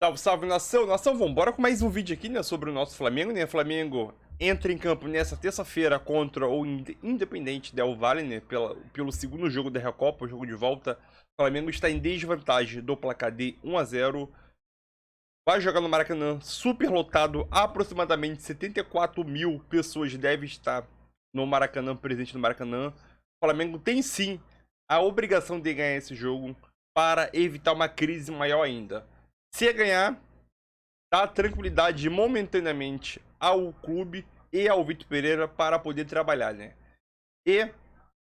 Salve, salve, nação! Nação, vambora com mais um vídeo aqui, né, sobre o nosso Flamengo, né? Flamengo entra em campo nessa terça-feira contra o Independente Del Valle, né? Pelo segundo jogo da Recopa, o jogo de volta. O Flamengo está em desvantagem do placar de 1-0. Vai jogar no Maracanã, super lotado, aproximadamente 74 mil pessoas devem estar no Maracanã, presente no Maracanã. O Flamengo tem sim a obrigação de ganhar esse jogo para evitar uma crise maior ainda. Se ganhar, dá tranquilidade momentaneamente ao clube e ao Vitor Pereira para poder trabalhar, né? E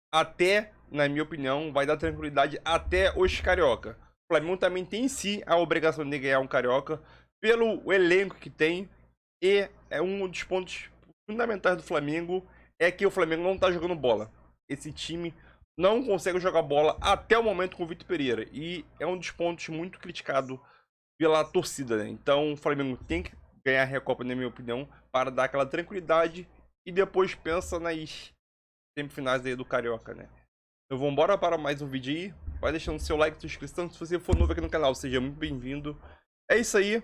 até, na minha opinião, vai dar tranquilidade até os carioca. O Flamengo também tem sim a obrigação de ganhar um carioca pelo elenco que tem. E é um dos pontos fundamentais do Flamengo é que o Flamengo não tá jogando bola. Esse time não consegue jogar bola até o momento com o Vitor Pereira. E é um dos pontos muito criticado pela torcida, né? Então o Flamengo tem que ganhar a Recopa, na minha opinião, para dar aquela tranquilidade e depois pensa nas semifinais aí do Carioca, né? Então vamos embora para mais um vídeo aí. Vai deixando seu like, sua inscrição. Se você for novo aqui no canal, seja muito bem-vindo. É isso aí.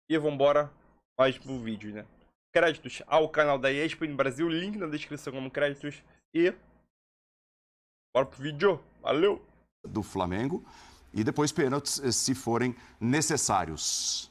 E vamos embora mais pro vídeo, né? Créditos ao canal da ESPN Brasil. Link na descrição como créditos. E bora pro vídeo. Valeu! Do Flamengo e depois pênaltis se forem necessários.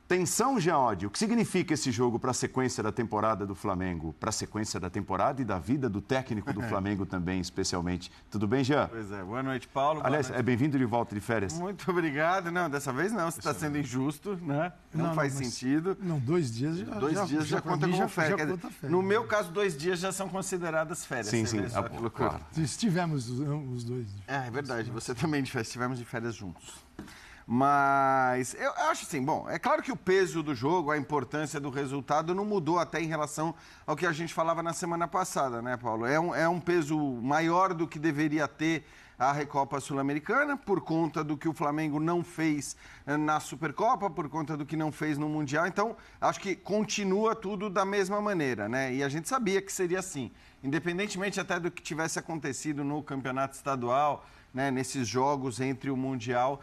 Tensão, Geode. O que significa esse jogo para a sequência da temporada do Flamengo? Para a sequência da temporada e da vida do técnico do Flamengo também, especialmente. Tudo bem, Jean? Pois é. Boa noite, Paulo. Aliás, noite. é bem-vindo de volta de férias. Muito obrigado. Não, dessa vez não. Você está sendo injusto, né? Não faz sentido. Não, 2 dias já. 2 dias já conta como férias. Já conta férias. No meu caso, 2 dias já são consideradas férias. Sim, sim. Claro. Estivemos os dois. É verdade. Você também de férias. Estivemos de férias juntos. Mas eu acho assim, bom, é claro que o peso do jogo, a importância do resultado não mudou até em relação ao que a gente falava na semana passada, né, Paulo? É um peso maior do que deveria ter a Recopa Sul-Americana, por conta do que o Flamengo não fez na Supercopa, por conta do que não fez no Mundial. Então, acho que continua tudo da mesma maneira, né? E a gente sabia que seria assim, independentemente até do que tivesse acontecido no Campeonato Estadual, né, nesses jogos entre o Mundial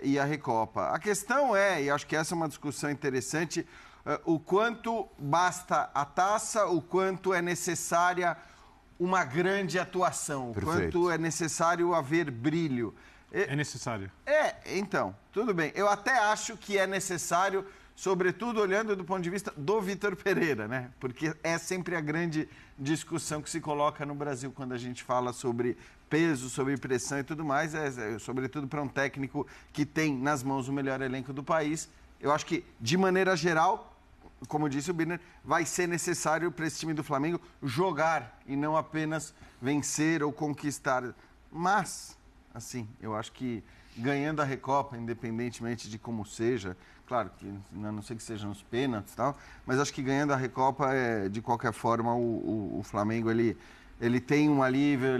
e a Recopa. A questão é, e acho que essa é uma discussão interessante, o quanto basta a taça, o quanto é necessária uma grande atuação, o quanto é necessário haver brilho. É necessário. Então, tudo bem. Eu até acho que é necessário, sobretudo olhando do ponto de vista do Vitor Pereira, né? Porque é sempre a grande discussão que se coloca no Brasil quando a gente fala sobre peso, sobre pressão e tudo mais, sobretudo para um técnico que tem nas mãos o melhor elenco do país. Eu acho que, de maneira geral, como disse o Birner, vai ser necessário para esse time do Flamengo jogar e não apenas vencer ou conquistar. Mas, assim, eu acho que ganhando a Recopa, independentemente de como seja, claro que a não ser que sejam os pênaltis e tal, mas acho que ganhando a Recopa, de qualquer forma, o Flamengo, ele tem um alívio,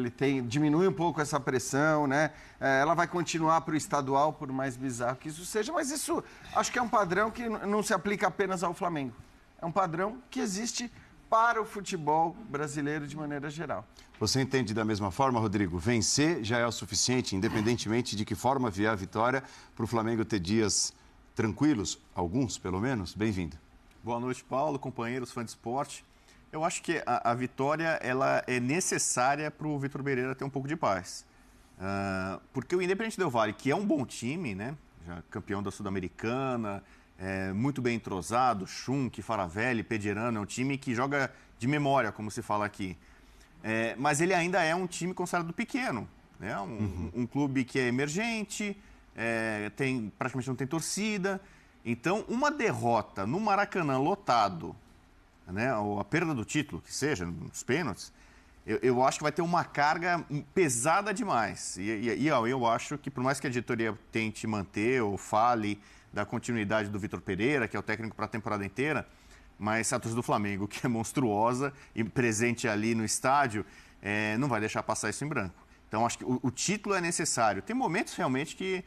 diminui um pouco essa pressão, né? Ela vai continuar para o estadual, por mais bizarro que isso seja, mas isso acho que é um padrão que não se aplica apenas ao Flamengo. É um padrão que existe para o futebol brasileiro de maneira geral. Você entende da mesma forma, Rodrigo? Vencer já é o suficiente, independentemente de que forma vier a vitória, para o Flamengo ter dias tranquilos, alguns pelo menos? Bem-vindo. Boa noite, Paulo, companheiros, fãs de esporte. Eu acho que a vitória ela é necessária para o Vitor Pereira ter um pouco de paz. Porque o Independente Del Valle, que é um bom time, né? Já campeão da Sul-Americana, muito bem entrosado, Schunk, Faravelli, Pederano, é um time que joga de memória, como se fala aqui. Mas ele ainda é um time considerado pequeno, né? Um clube que é emergente, praticamente não tem torcida. Então, uma derrota no Maracanã lotado, né, ou a perda do título, que seja, nos pênaltis, eu acho que vai ter uma carga pesada demais. E eu acho que, por mais que a diretoria tente manter ou fale da continuidade do Vitor Pereira, que é o técnico para a temporada inteira, mas a torcida do Flamengo, que é monstruosa e presente ali no estádio, não vai deixar passar isso em branco. Então, acho que o título é necessário. Tem momentos, realmente, que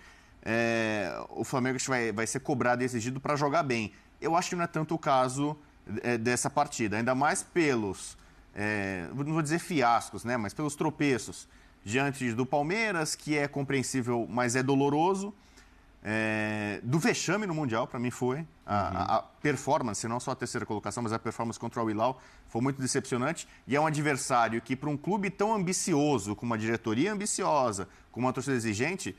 o Flamengo vai ser cobrado e exigido para jogar bem. Eu acho que não é tanto o caso dessa partida, ainda mais pelos, não vou dizer fiascos, né, mas pelos tropeços diante do Palmeiras, que é compreensível, mas é doloroso, do vexame no Mundial, para mim foi. A performance, não só a terceira colocação, mas a performance contra o Hilal foi muito decepcionante. E é um adversário que, para um clube tão ambicioso, com uma diretoria ambiciosa, com uma torcida exigente,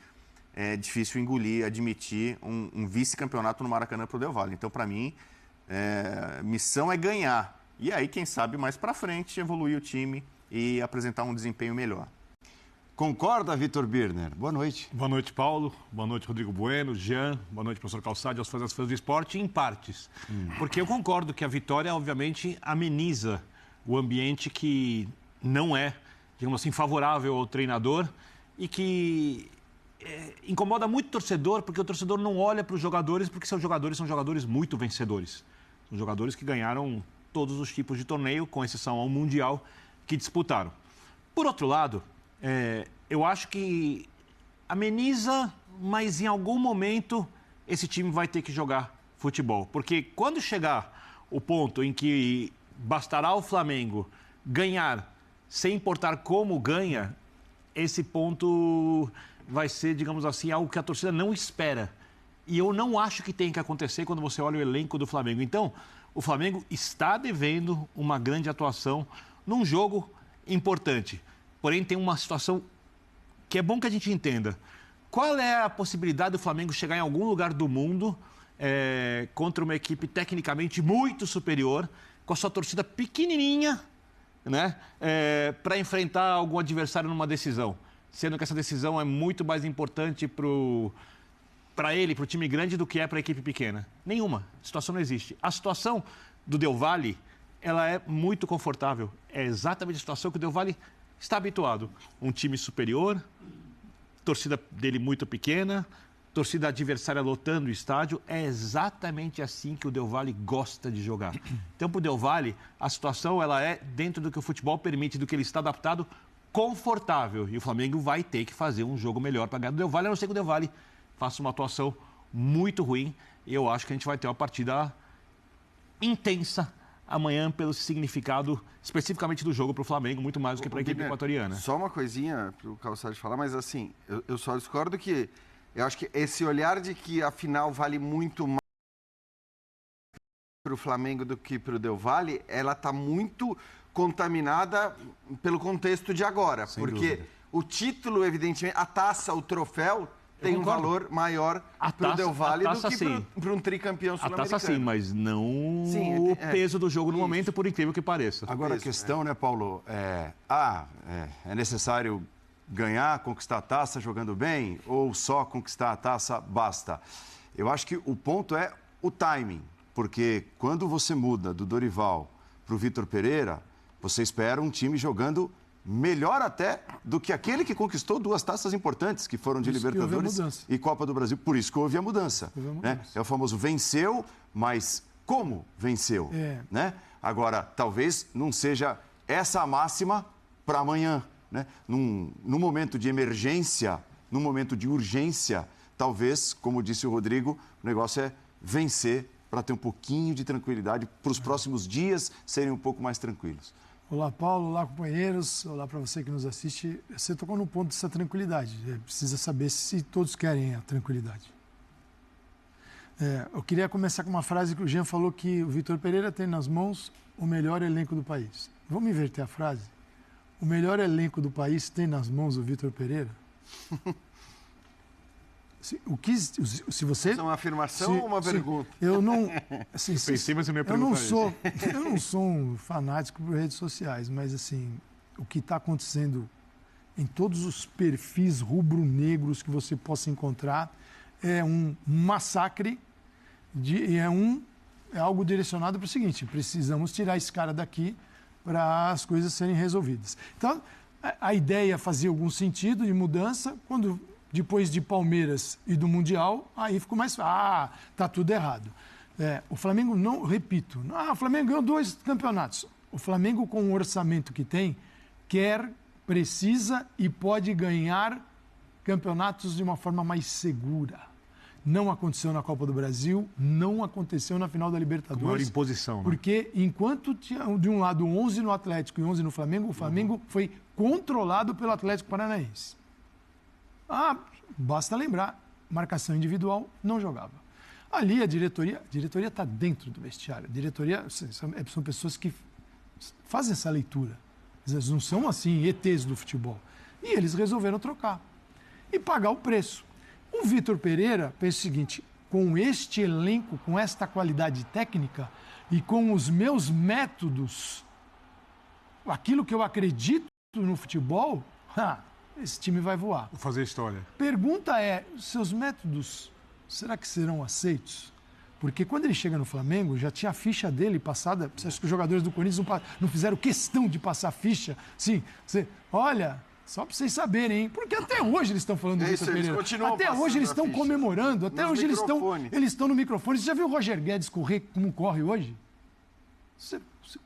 é difícil engolir, admitir um vice-campeonato no Maracanã para o Del Valle. Então, para mim, missão é ganhar. E aí, quem sabe, mais para frente, evoluir o time e apresentar um desempenho melhor. Concorda, Vitor Birner? Boa noite. Boa noite, Paulo. Boa noite, Rodrigo Bueno, Jean. Boa noite, professor Calçade, aos fãs do esporte, em partes. Porque eu concordo que a vitória, obviamente, ameniza o ambiente que não é, digamos assim, favorável ao treinador e que incomoda muito o torcedor, porque o torcedor não olha para os jogadores, porque seus jogadores são jogadores muito vencedores. São jogadores que ganharam todos os tipos de torneio, com exceção ao Mundial, que disputaram. Por outro lado, eu acho que ameniza, mas em algum momento esse time vai ter que jogar futebol. Porque quando chegar o ponto em que bastará o Flamengo ganhar sem importar como ganha, esse ponto vai ser, digamos assim, algo que a torcida não espera. E eu não acho que tem que acontecer quando você olha o elenco do Flamengo. Então, o Flamengo está devendo uma grande atuação num jogo importante. Porém, tem uma situação que é bom que a gente entenda. Qual é a possibilidade do Flamengo chegar em algum lugar do mundo contra uma equipe tecnicamente muito superior, com a sua torcida pequenininha, né, para enfrentar algum adversário numa decisão? Sendo que essa decisão é muito mais importante para ele, para o time grande, do que é para a equipe pequena. Nenhuma. A situação não existe. A situação do Del Valle, ela é muito confortável. É exatamente a situação que o Del Valle está habituado. Um time superior, torcida dele muito pequena, torcida adversária lotando o estádio. É exatamente assim que o Del Valle gosta de jogar. Então, para o Del Valle, a situação ela é dentro do que o futebol permite, do que ele está adaptado, confortável. E o Flamengo vai ter que fazer um jogo melhor para ganhar do Del Valle, a não ser que o Del Valle faça uma atuação muito ruim. E eu acho que a gente vai ter uma partida intensa amanhã pelo significado especificamente do jogo para o Flamengo, muito mais do que para a equipe equatoriana. Só uma coisinha para o Calçado falar, mas assim, eu só discordo que eu acho que esse olhar de que a final vale muito mais para o Flamengo do que para o Del Valle, ela está muito contaminada pelo contexto de agora. Sem porque dúvida. O título, evidentemente, a taça, o troféu, tem um valor maior para o Del Valle do que para um tricampeão sul-americano. A taça sim, mas não o peso do jogo no momento, por incrível que pareça. Agora a questão, né, Paulo, é necessário ganhar, conquistar a taça jogando bem, ou só conquistar a taça basta? Eu acho que o ponto é o timing, porque quando você muda do Dorival para o Vitor Pereira, você espera um time jogando melhor até do que aquele que conquistou 2 taças importantes, que foram de Libertadores e Copa do Brasil. Por isso que houve a mudança. Né? É o famoso venceu, mas como venceu? Né? Agora, talvez não seja essa a máxima para amanhã. Né? Num momento de emergência, num momento de urgência, talvez, como disse o Rodrigo, o negócio é vencer para ter um pouquinho de tranquilidade, para os próximos dias serem um pouco mais tranquilos. Olá, Paulo. Olá, companheiros. Olá para você que nos assiste. Você tocou no ponto dessa tranquilidade. Precisa saber se todos querem a tranquilidade. Eu queria começar com uma frase que o Jean falou, que o Vitor Pereira tem nas mãos o melhor elenco do país. Vamos inverter a frase? O melhor elenco do país tem nas mãos o Vitor Pereira? Se você... Isso é uma afirmação ou uma pergunta? Eu não... Assim, Pensei, mas eu não ia eu não sou um fanático por redes sociais, mas assim, o que está acontecendo em todos os perfis rubro-negros que você possa encontrar é um massacre, é algo direcionado para o seguinte: precisamos tirar esse cara daqui para as coisas serem resolvidas. Então, a ideia fazia algum sentido de mudança, quando... Depois de Palmeiras e do Mundial, aí ficou mais fácil. Tá tudo errado. O Flamengo, não, repito, o Flamengo ganhou 2 campeonatos. O Flamengo, com o orçamento que tem, precisa e pode ganhar campeonatos de uma forma mais segura. Não aconteceu na Copa do Brasil, não aconteceu na final da Libertadores. Maior imposição. Né? Porque enquanto tinha de um lado 11 no Atlético e 11 no Flamengo, o Flamengo foi controlado pelo Atlético Paranaense. Basta lembrar. marcação individual, não jogava. Ali a diretoria está dentro do vestiário. A diretoria são pessoas que fazem essa leitura. Eles não são assim ETs do futebol. E eles resolveram trocar e pagar o preço. O Vitor Pereira pensa o seguinte: com este elenco, com esta qualidade técnica e com os meus métodos, aquilo que eu acredito no futebol, esse time vai voar. Vou fazer história. Pergunta é, seus métodos, será que serão aceitos? Porque quando ele chega no Flamengo, já tinha a ficha dele passada. Você acha que os jogadores do Corinthians não fizeram questão de passar a ficha? Sim, olha, só para vocês saberem, hein? Porque até hoje eles estão falando do Vitor Pereira. Até hoje eles estão comemorando, até hoje eles estão no microfone. Você já viu o Roger Guedes correr como corre hoje?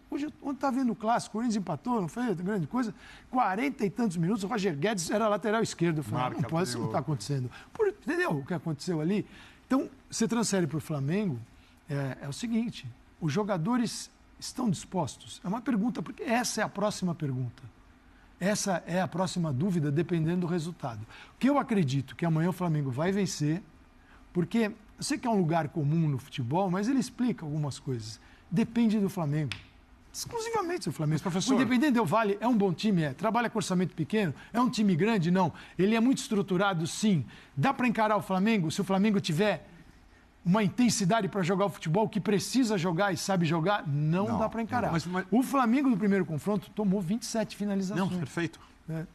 Hoje, ontem está vendo o clássico, o Corinthians empatou, não foi grande coisa. 40 e tantos minutos, o Roger Guedes era lateral esquerdo. Eu falei, não pode, isso não está acontecendo. Entendeu o que aconteceu ali? Então, você transfere para o Flamengo, é o seguinte, os jogadores estão dispostos? É uma pergunta, porque essa é a próxima pergunta. Essa é a próxima dúvida, dependendo do resultado. O que eu acredito que amanhã o Flamengo vai vencer, porque eu sei que é um lugar comum no futebol, mas ele explica algumas coisas. Depende do Flamengo. Exclusivamente do Flamengo. Professor, o Independente Del Valle é um bom time? Trabalha com orçamento pequeno? É um time grande? Não. Ele é muito estruturado? Sim. Dá para encarar o Flamengo se o Flamengo tiver uma intensidade para jogar o futebol que precisa jogar e sabe jogar? Não dá para encarar. Mas... O Flamengo, no primeiro confronto, tomou 27 finalizações. Não, perfeito.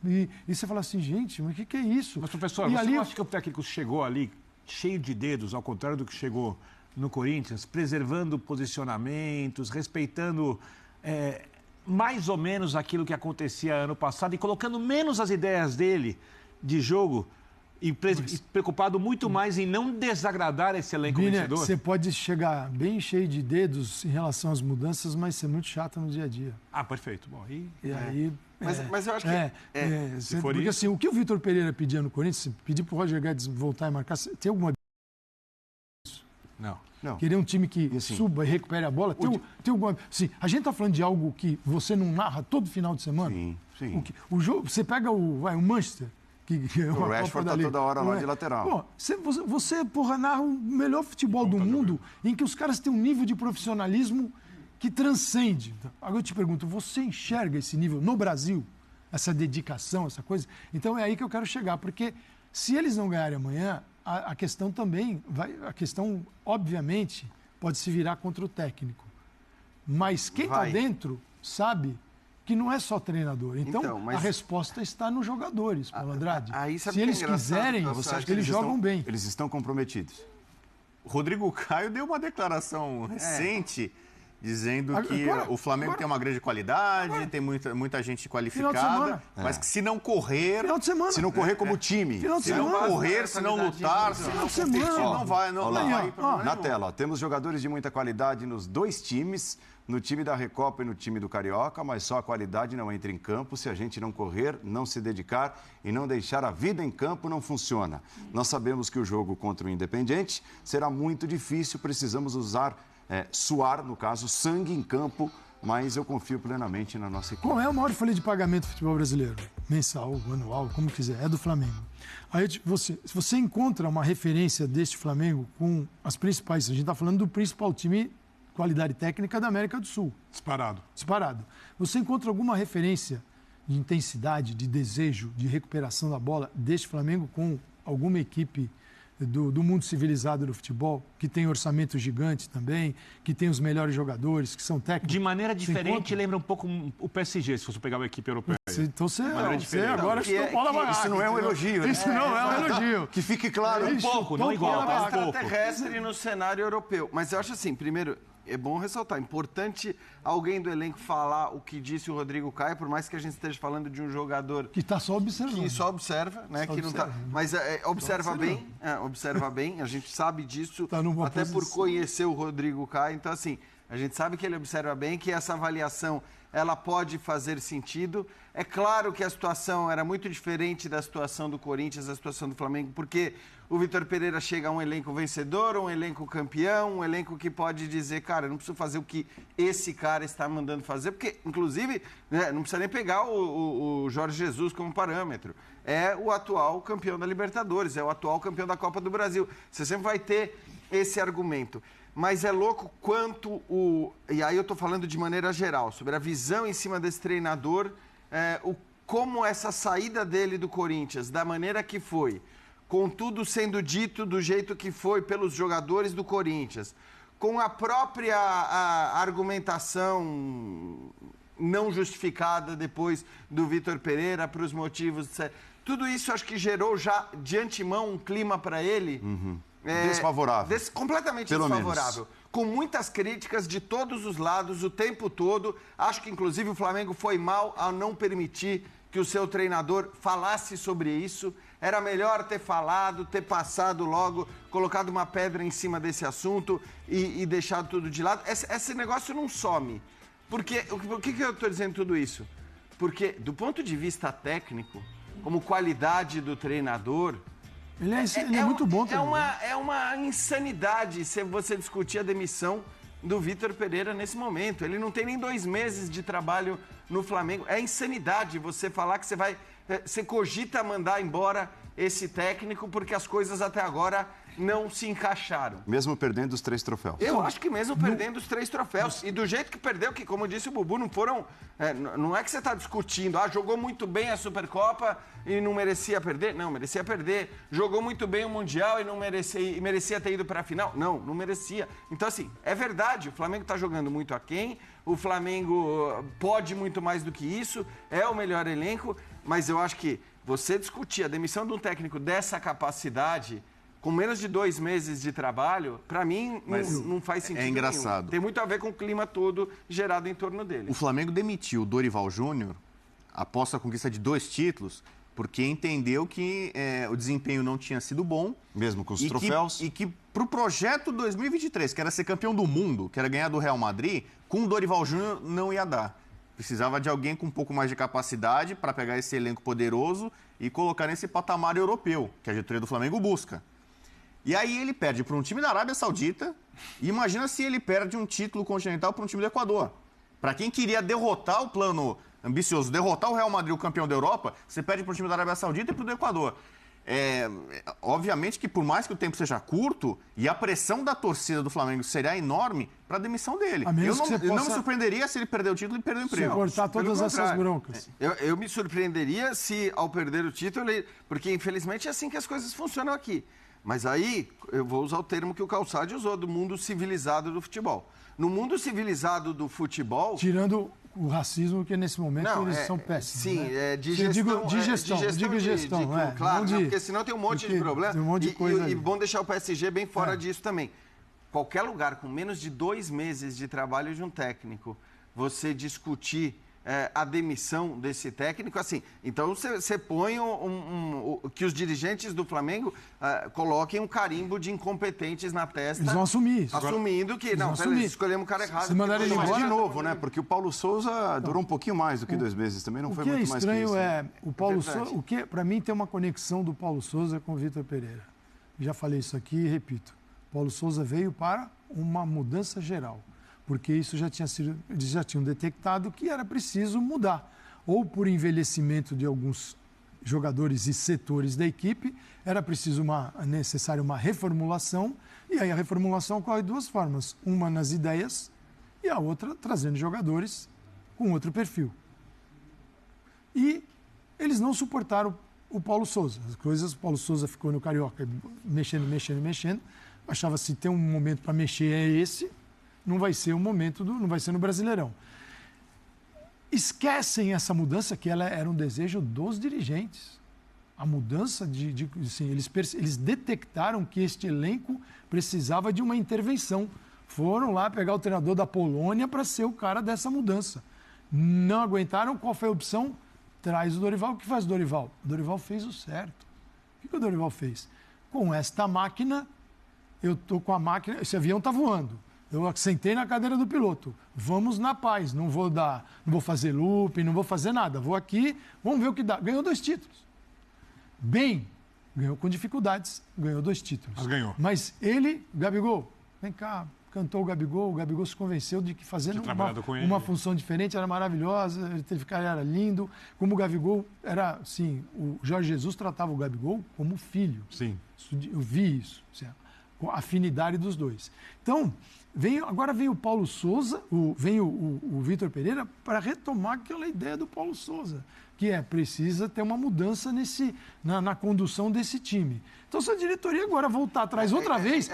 E você fala assim, gente, mas o que é isso? Mas, professor, e você ali... não acha que o técnico chegou ali cheio de dedos, ao contrário do que chegou no Corinthians, preservando posicionamentos, respeitando mais ou menos aquilo que acontecia ano passado e colocando menos as ideias dele de jogo e preocupado muito mais em não desagradar esse elenco vencedor? Você pode chegar bem cheio de dedos em relação às mudanças, mas ser muito chato no dia a dia. Ah, perfeito. Bom, aí... Mas eu acho que... porque assim, o que o Vitor Pereira pedia no Corinthians, pedir para o Roger Guedes voltar e marcar, tem alguma... Não. Querer um time que suba e recupere a bola. Tem alguma... Sim, a gente está falando de algo que você não narra todo final de semana. Sim. O jogo, você pega o Manchester, que é uma o Rashford está toda hora lá de lateral. Pô, você narra o melhor futebol do mundo em que os caras têm um nível de profissionalismo que transcende. Agora eu te pergunto, você enxerga esse nível no Brasil? Essa dedicação, essa coisa? Então é aí que eu quero chegar, porque se eles não ganharem amanhã, a questão também a questão, obviamente, pode se virar contra o técnico. Mas quem está dentro sabe que não é só treinador. Então mas... a resposta está nos jogadores, Paulo Andrade. Se eles quiserem, eles jogam bem. Eles estão comprometidos. O Rodrigo Caio deu uma declaração recente dizendo que o Flamengo tem uma grande qualidade, tem muita gente qualificada, mas que se não correr... Final de semana. Se não correr como time, se não correr, se não lutar, se não competir, não vai. Na tela, temos jogadores de muita qualidade nos dois times, no time da Recopa e no time do Carioca, mas só a qualidade não entra em campo se a gente não correr, não se dedicar e não deixar a vida em campo, não funciona. Nós sabemos que o jogo contra o Independiente será muito difícil, precisamos suar, no caso, sangue em campo, mas eu confio plenamente na nossa equipe. Qual é a maior folha de pagamento do futebol brasileiro? Mensal, anual, como quiser, é do Flamengo. Aí se você encontra uma referência deste Flamengo com as principais, a gente está falando do principal time, qualidade técnica da América do Sul. Disparado. Você encontra alguma referência de intensidade, de desejo, de recuperação da bola deste Flamengo com alguma equipe do mundo civilizado do futebol, que tem orçamento gigante também, que tem os melhores jogadores, que são técnicos? De maneira diferente, lembra um pouco o PSG, se você pegar uma equipe europeia. Então você agora chutou bola barraca. Isso não é um elogio. Isso não é um elogio. Que fique claro. Um pouco, não igual, mas um pouco. Extraterrestre no cenário europeu. Mas eu acho assim, primeiro, é bom ressaltar, é importante alguém do elenco falar o que disse o Rodrigo Caio, por mais que a gente esteja falando de um jogador... Que está só observando. Que só observa, né? Só que observa. Não tá, mas observa bem, a gente sabe disso, até por conhecer o Rodrigo Caio. Então, assim, A gente sabe que ele observa bem, que essa avaliação ela pode fazer sentido. É claro que a situação era muito diferente da situação do Corinthians, da situação do Flamengo, porque o Vitor Pereira chega a um elenco vencedor, um elenco campeão, um elenco que pode dizer, cara, eu não preciso fazer o que esse cara está mandando fazer, porque, inclusive, né, não precisa nem pegar o Jorge Jesus como parâmetro. É o atual campeão da Libertadores, é o atual campeão da Copa do Brasil. Você sempre vai ter esse argumento. Mas é louco quanto e aí eu estou falando de maneira geral, sobre a visão em cima desse treinador, como essa saída dele do Corinthians, da maneira que foi, com tudo sendo dito do jeito que foi pelos jogadores do Corinthians, com a própria argumentação não justificada depois do Vitor Pereira para os motivos... Tudo isso acho que gerou já de antemão um clima para ele... Desfavorável. Completamente Pelo desfavorável. menos. Com muitas críticas de todos os lados, o tempo todo. Acho que, inclusive, o Flamengo foi mal ao não permitir que o seu treinador falasse sobre isso. Era melhor ter falado, ter passado logo, colocado uma pedra em cima desse assunto e deixado tudo de lado. Esse negócio não some. Porque, por que eu estou dizendo tudo isso? Porque, do ponto de vista técnico, como qualidade do treinador... Ele é muito bom também. É uma insanidade se você discutir a demissão do Vitor Pereira nesse momento. Ele não tem nem 2 meses de trabalho no Flamengo. É insanidade você falar que você cogita mandar embora esse técnico porque as coisas até agora não se encaixaram. Mesmo perdendo os 3 troféus. Eu acho que mesmo perdendo os 3 troféus. E do jeito que perdeu, que como disse o Bubu, não foram... não é que você está discutindo, jogou muito bem a Supercopa e não merecia perder. Não, merecia perder. Jogou muito bem o Mundial e merecia ter ido para a final. Não merecia. Então, assim, é verdade, o Flamengo está jogando muito aquém, o Flamengo pode muito mais do que isso, é o melhor elenco, mas eu acho que você discutir a demissão de um técnico dessa capacidade... Com menos de 2 meses de trabalho, para mim, não faz sentido. É engraçado. Nenhum. Tem muito a ver com o clima todo gerado em torno dele. O Flamengo demitiu o Dorival Júnior após a conquista de 2 títulos, porque entendeu que o desempenho não tinha sido bom. Mesmo com os troféus. E que para o projeto 2023, que era ser campeão do mundo, que era ganhar do Real Madrid, com o Dorival Júnior não ia dar. Precisava de alguém com um pouco mais de capacidade para pegar esse elenco poderoso e colocar nesse patamar europeu, que a diretoria do Flamengo busca. E aí ele perde para um time da Arábia Saudita, e imagina se ele perde um título continental para um time do Equador. Para quem queria derrotar o plano ambicioso, derrotar o Real Madrid, o campeão da Europa, você perde para um time da Arábia Saudita e para o do Equador. Obviamente que por mais que o tempo seja curto, e a pressão da torcida do Flamengo seria enorme para a demissão dele. Eu não me surpreenderia se ele perder o título e perder o emprego. Cortar todas essas broncas. Eu me surpreenderia se, ao perder o título, porque infelizmente é assim que as coisas funcionam aqui. Mas aí, eu vou usar o termo que o Calçade usou, do mundo civilizado do futebol. No mundo civilizado do futebol... Tirando o racismo, que nesse momento eles são péssimos. Sim, né? de gestão. De gestão. Claro, porque senão tem um monte de problema. Tem um monte de coisa e bom deixar o PSG bem fora disso também. Qualquer lugar com menos de 2 meses de trabalho de um técnico, você discutir... a demissão desse técnico, assim, então você põe que os dirigentes do Flamengo coloquem um carimbo de incompetentes na testa. Eles vão assumir isso. Assumindo que, escolhemos o cara errado. Se mandarem ele embora... de novo, né? Porque o Paulo Souza durou um pouquinho mais do que 2 meses, também não foi muito mais que isso. O que é estranho o Paulo Souza, para mim tem uma conexão do Paulo Souza com o Vitor Pereira. Já falei isso aqui e repito. Paulo Souza veio para uma mudança geral. Porque isso eles já tinham detectado que era preciso mudar. Ou por envelhecimento de alguns jogadores e setores da equipe, era necessária uma reformulação, e aí a reformulação ocorre de 2 formas. Uma nas ideias e a outra trazendo jogadores com outro perfil. E eles não suportaram o Paulo Souza. O Paulo Souza ficou no Carioca mexendo. Achava-se ter um momento para mexer é esse. Não vai ser o momento, não vai ser no Brasileirão. Esquecem essa mudança, que ela era um desejo dos dirigentes. A mudança assim, eles detectaram que este elenco precisava de uma intervenção. Foram lá pegar o treinador da Polônia para ser o cara dessa mudança. Não aguentaram, qual foi a opção? Traz o Dorival. O que faz o Dorival? O Dorival fez o certo. O que o Dorival fez? Com esta máquina, eu estou com a máquina, esse avião está voando. Eu sentei na cadeira do piloto. Vamos na paz. Não vou fazer looping, não vou fazer nada. Vou aqui, vamos ver o que dá. Ganhou 2 títulos. Bem, ganhou com dificuldades, ganhou 2 títulos. Mas ganhou. Mas ele, Gabigol, vem cá, cantou o Gabigol se convenceu de que fazendo uma função diferente era maravilhosa, ele era lindo. Como o Gabigol era, assim, o Jorge Jesus tratava o Gabigol como filho. Sim. Eu vi isso, com a afinidade dos dois. Então, agora vem o Paulo Souza, vem o Vitor Pereira para retomar aquela ideia do Paulo Souza, que precisa ter uma mudança na condução desse time. Então, se a diretoria agora voltar atrás outra vez,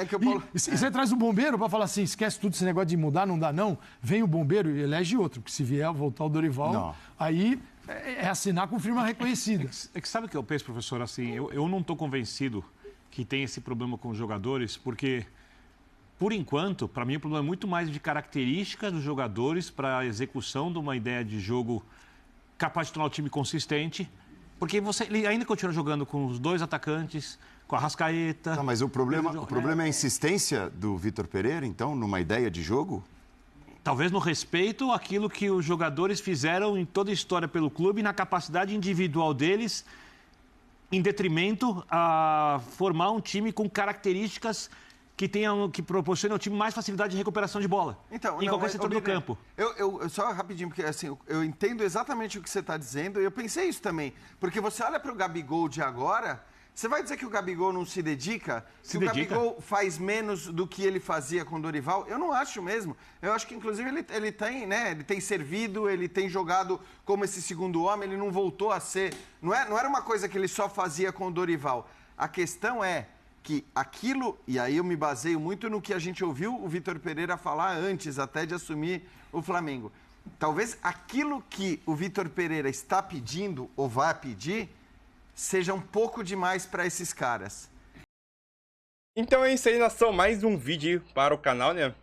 você traz o bombeiro para falar assim, esquece tudo esse negócio de mudar, não dá não, vem o bombeiro e elege outro, porque se vier voltar o Dorival, aí é assinar com firma reconhecida. É que sabe o que eu penso, professor? Assim, eu não estou convencido que tem esse problema com os jogadores, porque, por enquanto, para mim o problema é muito mais de características dos jogadores para a execução de uma ideia de jogo capaz de tornar o time consistente, porque ele ainda continua jogando com os 2 atacantes, com a Arrascaeta. Não, mas o problema é a insistência do Vitor Pereira, então, numa ideia de jogo? Talvez no respeito àquilo que os jogadores fizeram em toda a história pelo clube e na capacidade individual deles, em detrimento a formar um time com características que proporcionam ao time mais facilidade de recuperação de bola. Então, em qualquer setor do campo. Eu só rapidinho, porque assim, eu entendo exatamente o que você está dizendo, e eu pensei isso também. Porque você olha para o Gabigol de agora, você vai dizer que o Gabigol não se dedica? Que o Gabigol faz menos do que ele fazia com o Dorival? Eu não acho mesmo. Eu acho que, inclusive, ele tem servido, ele tem jogado como esse segundo homem, ele não voltou a ser... Não era uma coisa que ele só fazia com o Dorival. A questão é que aquilo, e aí eu me baseio muito no que a gente ouviu o Vitor Pereira falar antes até de assumir o Flamengo. Talvez aquilo que o Vitor Pereira está pedindo ou vai pedir seja um pouco demais para esses caras. Então é isso aí, nação. Mais um vídeo para o canal, né? O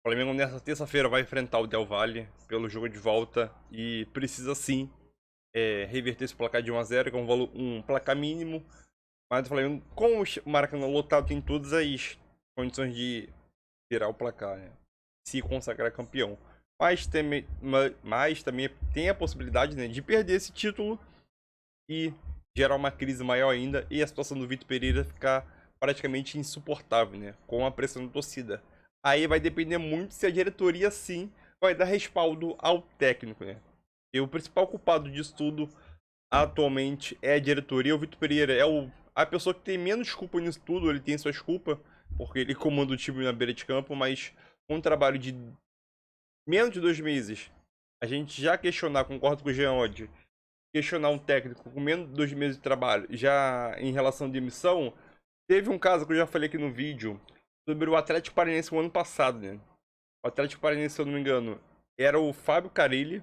Flamengo nessa terça-feira vai enfrentar o Del Valle pelo jogo de volta e precisa sim reverter esse placar de 1-0, que é um placar mínimo. Mas o Flamengo, com o Maracanã lotado, tem todas as condições de virar o placar, né? Se consagrar campeão. Mas também tem a possibilidade, né, de perder esse título e gerar uma crise maior ainda e a situação do Vitor Pereira ficar praticamente insuportável, né? Com a pressão da torcida. Aí vai depender muito se a diretoria, sim, vai dar respaldo ao técnico, né? E o principal culpado disso tudo atualmente é a diretoria. O Vitor Pereira é a pessoa que tem menos culpa nisso tudo. Ele tem suas culpas, porque ele comanda o time na beira de campo, mas com um trabalho de menos de 2 meses, a gente já concordo com o Jean Oddi, questionar um técnico com menos de 2 meses de trabalho, já em relação à demissão. Teve um caso que eu já falei aqui no vídeo, sobre o Atlético Paranaense no ano passado, né? O Atlético Paranaense, se eu não me engano, era o Fábio Carille.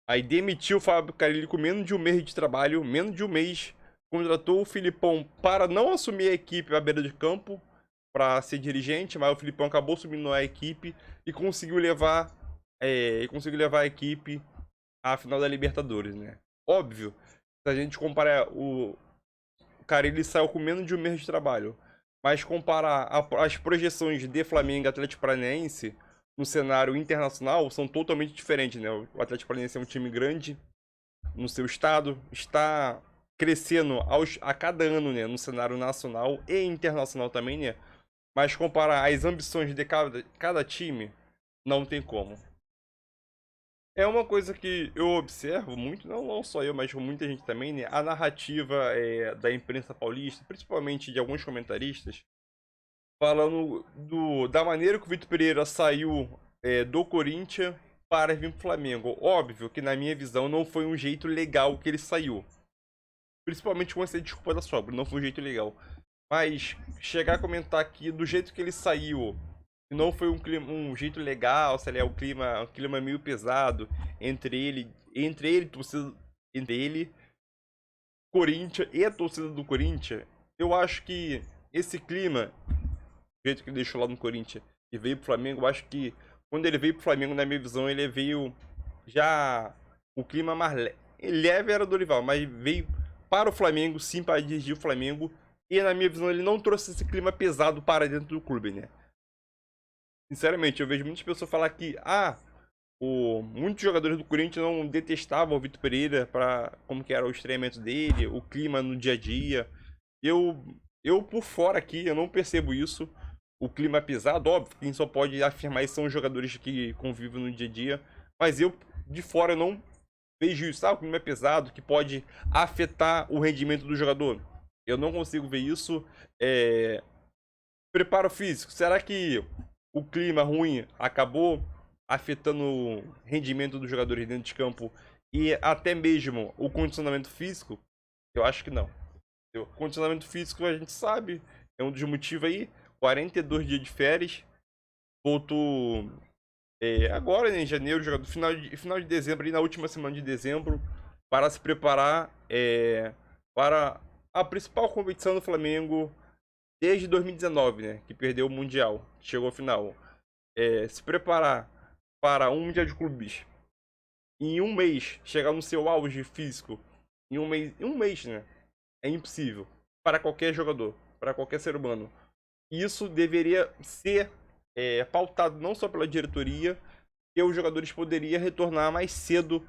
Aí demitiu o Fábio Carille com menos de 1 mês de trabalho, menos de 1 mês. Contratou o Filipão para não assumir a equipe à beira de campo, para ser dirigente, mas o Filipão acabou assumindo a equipe e conseguiu levar a equipe à final da Libertadores, né? Óbvio, se a gente comparar o Carille saiu com menos de 1 mês de trabalho, mas comparar as projeções de Flamengo e Atlético Paranaense no cenário internacional são totalmente diferentes, né? O Atlético Paranaense é um time grande no seu estado, está crescendo a cada ano, né? No cenário nacional e internacional também, né? Mas comparar as ambições de cada time, não tem como. É uma coisa que eu observo muito, não só eu, mas muita gente também, né? A narrativa da imprensa paulista, principalmente de alguns comentaristas, falando da maneira que o Vitor Pereira saiu do Corinthians para vir para o Flamengo. Óbvio que, na minha visão, não foi um jeito legal que ele saiu. Principalmente com essa desculpa da sobra, não foi um jeito legal. Mas chegar a comentar aqui do jeito que ele saiu, não foi um jeito legal, se é um clima meio pesado entre ele, Corinthians e a torcida do Corinthians. Eu acho que esse clima, do jeito que ele deixou lá no Corinthians e veio pro Flamengo, eu acho que quando ele veio pro Flamengo, na minha visão, ele veio já o clima mais leve era do Dorival, mas veio para o Flamengo, sim, para dirigir o Flamengo. E na minha visão, ele não trouxe esse clima pesado para dentro do clube, né? Sinceramente, eu vejo muitas pessoas falar que, muitos jogadores do Corinthians não detestavam o Vitor Pereira para como que era o estreamento dele, o clima no dia a dia. Eu por fora aqui, eu não percebo isso. O clima é pesado, óbvio, quem só pode afirmar isso são os jogadores que convivem no dia a dia. Mas eu, de fora, eu não vejo isso. O clima é pesado, que pode afetar o rendimento do jogador. Eu não consigo ver isso. Preparo físico, será que o clima ruim acabou afetando o rendimento dos jogadores dentro de campo e até mesmo o condicionamento físico? Eu acho que não. O condicionamento físico a gente sabe, é um dos motivos aí. 42 dias de férias. Voltou agora, né, em janeiro, final de dezembro, ali na última semana de dezembro, para se preparar para a principal competição do Flamengo desde 2019, né? Que perdeu o Mundial, chegou ao final. Se preparar para um Mundial de Clubes em um mês, chegar no seu auge físico em um mês, né? É impossível para qualquer jogador, para qualquer ser humano. Isso deveria ser pautado não só pela diretoria, que os jogadores poderiam retornar mais cedo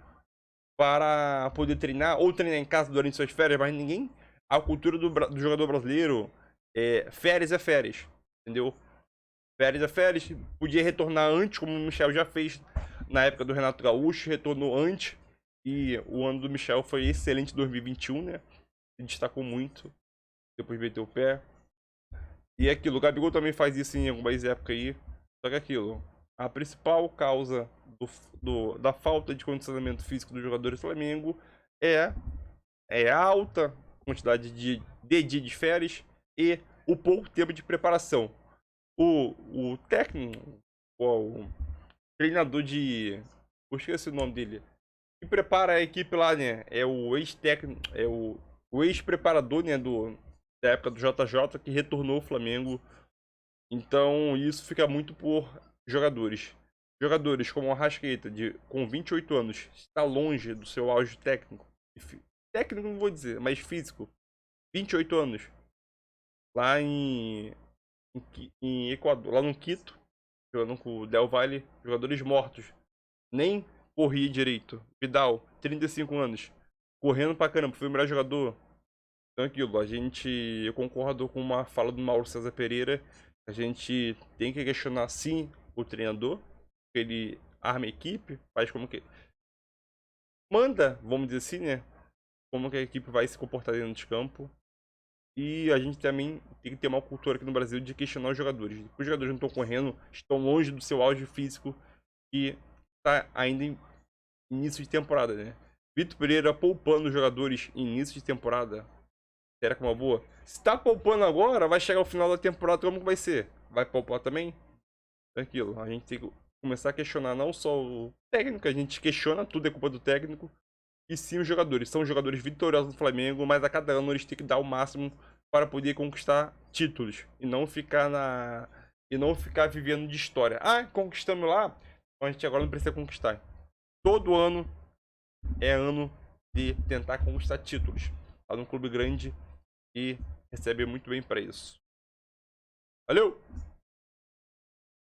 para poder treinar, ou treinar em casa durante suas férias, mas ninguém... A cultura do jogador brasileiro, férias é férias, entendeu? Férias é férias, podia retornar antes, como o Michel já fez na época do Renato Gaúcho, retornou antes, e o ano do Michel foi excelente, 2021, né? Se destacou muito, depois meteu o pé. E é aquilo, o Gabigol também faz isso em algumas épocas aí, só que aquilo, a principal causa da falta de condicionamento físico dos jogadores do Flamengo é a alta quantidade de dia de férias e o pouco tempo de preparação. O técnico, o treinador eu esqueci o nome dele, que prepara a equipe lá, né? É o ex-técnico, o ex-preparador, né, da época do JJ, que retornou ao Flamengo. Então isso fica muito por jogadores. Jogadores como o Arrascaeta, com 28 anos, está longe do seu auge técnico. Técnico não vou dizer, mas físico. 28 anos. Lá em Equador, lá no Quito, jogando com o Del Valle, jogadores mortos. Nem corria direito. Vidal, 35 anos. Correndo pra caramba, foi o melhor jogador. Então aquilo, eu concordo com uma fala do Mauro César Pereira. A gente tem que questionar sim o treinador. Ele arma a equipe, faz como que... Manda, vamos dizer assim, né? Como que a equipe vai se comportar dentro de campo. E a gente também tem que ter uma cultura aqui no Brasil de questionar os jogadores. Os jogadores não estão correndo, estão longe do seu auge físico e está ainda em início de temporada, né? Vitor Pereira poupando os jogadores em início de temporada. Será que é uma boa? Se está poupando agora, vai chegar ao final da temporada, como que vai ser? Vai poupar também? Aquilo, a gente tem que começar a questionar não só o técnico, a gente questiona, tudo é culpa do técnico, e sim os jogadores. São jogadores vitoriosos do Flamengo, mas a cada ano eles têm que dar o máximo para poder conquistar títulos e não ficar vivendo de história. Conquistamos lá, então a gente agora não precisa conquistar. Todo ano é ano de tentar conquistar títulos. Tá num clube grande e recebe muito bem para isso. Valeu!